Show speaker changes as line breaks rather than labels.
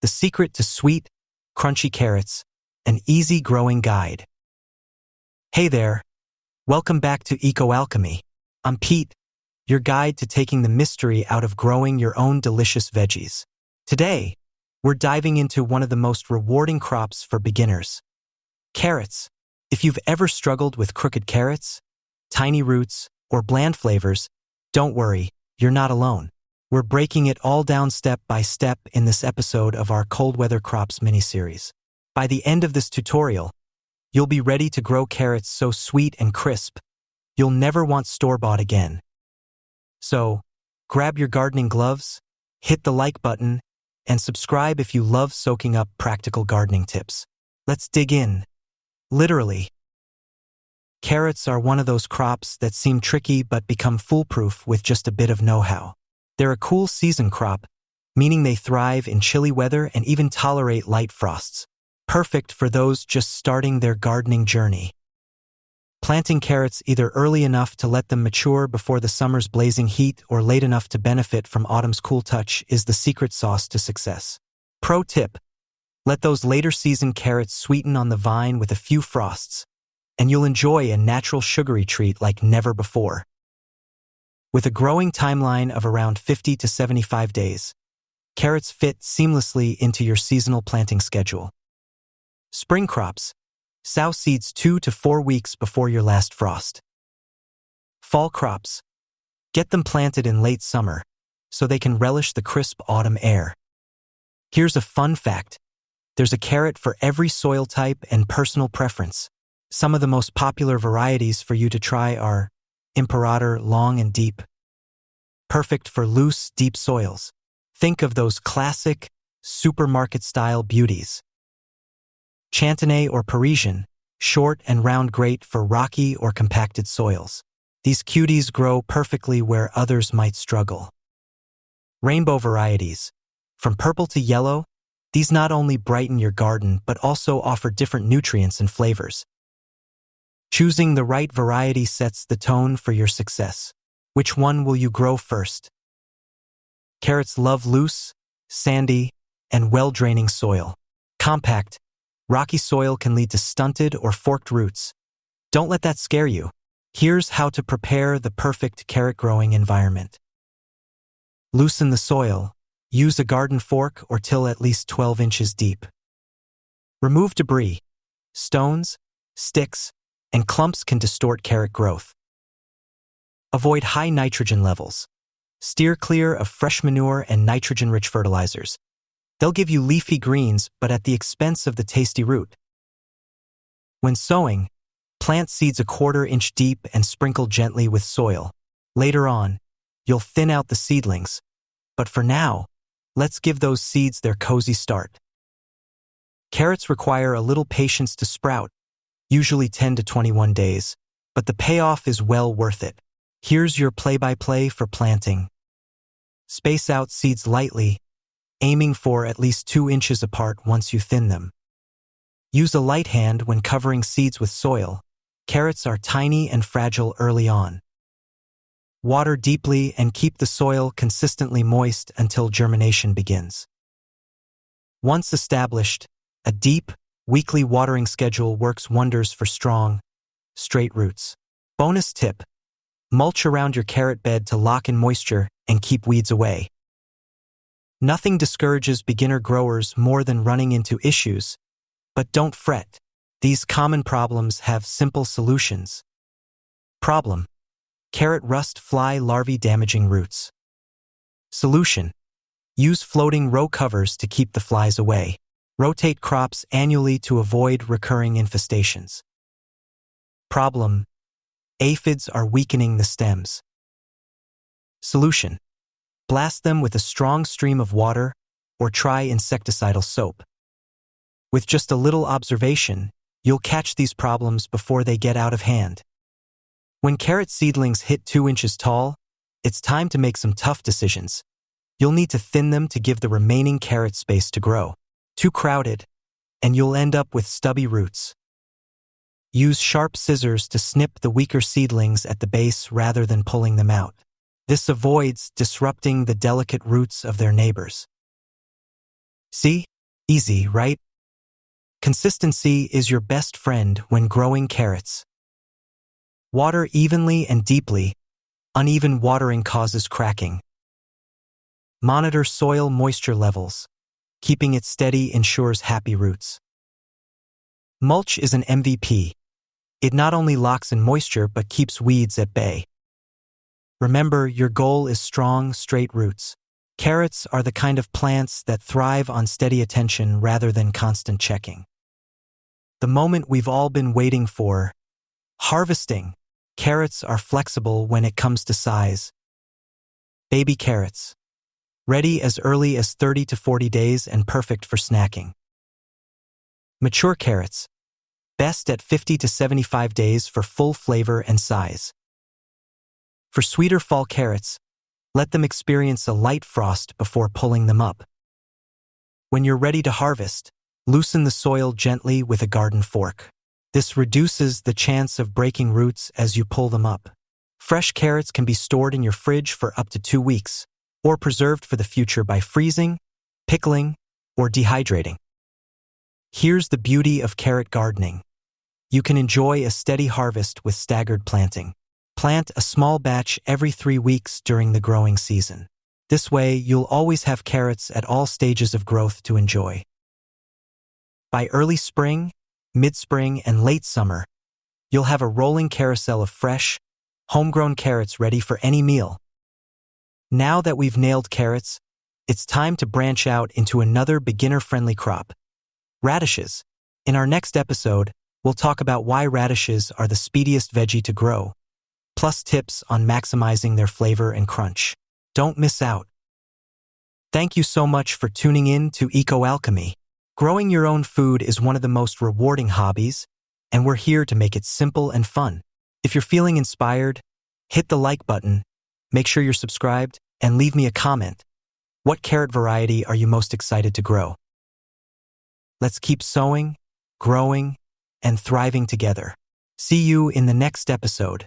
the secret to sweet, crunchy carrots, an easy growing guide. Hey there, welcome back to EcoAlchemy. I'm Pete, your guide to taking the mystery out of growing your own delicious veggies. Today, we're diving into one of the most rewarding crops for beginners: carrots. If you've ever struggled with crooked carrots, tiny roots, or bland flavors, don't worry, you're not alone. We're breaking it all down step by step in this episode of our Cold Weather Crops mini-series. By the end of this tutorial, you'll be ready to grow carrots so sweet and crisp, you'll never want store-bought again. So, grab your gardening gloves, hit the like button, and subscribe if you love soaking up practical gardening tips. Let's dig in. Literally. Carrots are one of those crops that seem tricky but become foolproof with just a bit of know-how. They're a cool season crop, meaning they thrive in chilly weather and even tolerate light frosts. Perfect for those just starting their gardening journey. Planting carrots either early enough to let them mature before the summer's blazing heat or late enough to benefit from autumn's cool touch is the secret sauce to success. Pro tip: let those later season carrots sweeten on the vine with a few frosts, and you'll enjoy a natural sugary treat like never before. With a growing timeline of around 50 to 75 days, carrots fit seamlessly into your seasonal planting schedule. Spring crops: sow seeds 2 to 4 weeks before your last frost. Fall crops: get them planted in late summer so they can relish the crisp autumn air. Here's a fun fact: there's a carrot for every soil type and personal preference. Some of the most popular varieties for you to try are Imperator long and deep, perfect for loose, deep soils. Think of those classic, supermarket-style beauties. Chantenay or Parisian, short and round, great for rocky or compacted soils. These cuties grow perfectly where others might struggle. Rainbow varieties, from purple to yellow, these not only brighten your garden but also offer different nutrients and flavors. Choosing the right variety sets the tone for your success. Which one will you grow first? Carrots love loose, sandy, and well-draining soil. Compact, rocky soil can lead to stunted or forked roots. Don't let that scare you. Here's how to prepare the perfect carrot growing environment. Loosen the soil. Use a garden fork or till at least 12 inches deep. Remove debris. Stones, sticks, and clumps can distort carrot growth. Avoid high nitrogen levels. Steer clear of fresh manure and nitrogen-rich fertilizers. They'll give you leafy greens, but at the expense of the tasty root. When sowing, plant seeds 1/4 inch deep and sprinkle gently with soil. Later on, you'll thin out the seedlings. But for now, let's give those seeds their cozy start. Carrots require a little patience to sprout, usually 10 to 21 days, but the payoff is well worth it. Here's your play-by-play for planting. Space out seeds lightly, aiming for at least 2 inches apart once you thin them. Use a light hand when covering seeds with soil. Carrots are tiny and fragile early on. Water deeply and keep the soil consistently moist until germination begins. Once established, a deep, weekly watering schedule works wonders for strong, straight roots. Bonus tip: mulch around your carrot bed to lock in moisture and keep weeds away. Nothing discourages beginner growers more than running into issues, but don't fret. These common problems have simple solutions. Problem: carrot rust fly larvae damaging roots. Solution: use floating row covers to keep the flies away. Rotate crops annually to avoid recurring infestations. Problem: aphids are weakening the stems. Solution: blast them with a strong stream of water or try insecticidal soap. With just a little observation, you'll catch these problems before they get out of hand. When carrot seedlings hit 2 inches tall, it's time to make some tough decisions. You'll need to thin them to give the remaining carrot space to grow. Too crowded, and you'll end up with stubby roots. Use sharp scissors to snip the weaker seedlings at the base rather than pulling them out. This avoids disrupting the delicate roots of their neighbors. See? Easy, right? Consistency is your best friend when growing carrots. Water evenly and deeply. Uneven watering causes cracking. Monitor soil moisture levels. Keeping it steady ensures happy roots. Mulch is an MVP. It not only locks in moisture but keeps weeds at bay. Remember, your goal is strong, straight roots. Carrots are the kind of plants that thrive on steady attention rather than constant checking. The moment we've all been waiting for. Harvesting. Carrots are flexible when it comes to size. Baby carrots. Ready as early as 30 to 40 days and perfect for snacking. Mature carrots. Best at 50 to 75 days for full flavor and size. For sweeter fall carrots, let them experience a light frost before pulling them up. When you're ready to harvest, loosen the soil gently with a garden fork. This reduces the chance of breaking roots as you pull them up. Fresh carrots can be stored in your fridge for up to 2 weeks, or preserved for the future by freezing, pickling, or dehydrating. Here's the beauty of carrot gardening. You can enjoy a steady harvest with staggered planting. Plant a small batch every 3 weeks during the growing season. This way, you'll always have carrots at all stages of growth to enjoy. By early spring, mid-spring, and late summer, you'll have a rolling carousel of fresh, homegrown carrots ready for any meal. Now that we've nailed carrots, it's time to branch out into another beginner-friendly crop. Radishes. In our next episode, we'll talk about why radishes are the speediest veggie to grow, plus tips on maximizing their flavor and crunch. Don't miss out. Thank you so much for tuning in to EcoAlchemy. Growing your own food is one of the most rewarding hobbies, and we're here to make it simple and fun. If you're feeling inspired, hit the like button, make sure you're subscribed, and leave me a comment. What carrot variety are you most excited to grow? Let's keep sowing, growing, and thriving together. See you in the next episode.